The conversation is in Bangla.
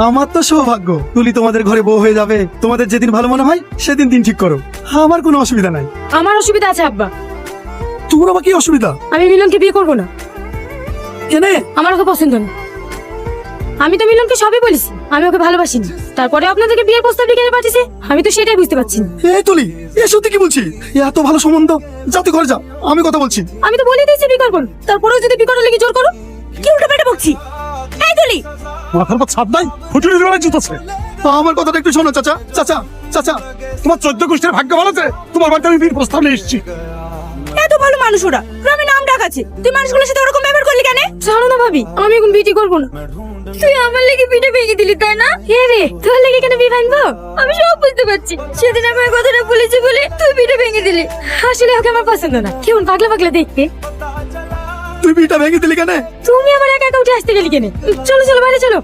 আমার তো সৌভাগ্য তুলি তোমাদের ঘরে বউ হয়ে যাবে। তোমাদের যেদিন ভালো মনে হয় সেদিন দিন ঠিক করো, আমার কোনো অসুবিধা নাই। আমার অসুবিধা আছে আব্বা, তোমার আবার কি অসুবিধা? আমি মিলনকে বিয়ে করবো না। কেনে? আমার ওকে পছন্দ না। আমি তো মিলনকে সবই বলেছি, আমি ওকে ভালোবাসি না। তারপরে আপনাদেরকে বিয়ের প্রস্তাব লিখে পাঠিয়েছে, আমি তো সেটাই বুঝতে পারছি না। এই তুলি, এ সত্যি কি বলছি? এত ভালো সম্বন্ধ, যাতে ঘরে যা, আমি কথা বলছি। আমি তো বলে দিয়েছি বিয়ে করবো না, তারপরেও যদি বিয়ে করার লেগে জোর করো, কি উল্টো পেটে বকছি? এই তুলি, মাথার পর ছাদ নাই, ফুটুরি জোড়া জুতোছে। আমার কথাটা একটু শোনো চাচা। চাচা চাচা, তোমার 14 গোষ্ঠীর ভাগ্য ভালো যে তোমার বাড়িতে আমি বিয়ের প্রস্তাব নিয়ে এসেছি। এত ভালো মানুষ ওরা, গ্রামে নাম ডাকাচ্ছে, তুই মানুষগুলোর সাথে ওরকম ব্যবহার করলি কেন? ছাড়ো না ভাবি, আমি এখন বিয়ে করবো না। তুই আমার লেগে বিয়ে ভেঙে দিলি তাই না? হে রে, তোর লেগে কেন বিয়ে ভাঙবো? আমি সব বুঝতে পারছি, সেদিন আমার কথাটা বলেছি বলে তুই বিয়ে ভেঙে দিলি। আসলে ওকে আমার পছন্দ না, কেমন পাগলা পাগলা দেখতে। তুই বিয়েটা ভেঙে দিলি কেন? তুমি আমার একা একা উঠে আসতে গেলি কেন? চলো চলো বাইরে চলো।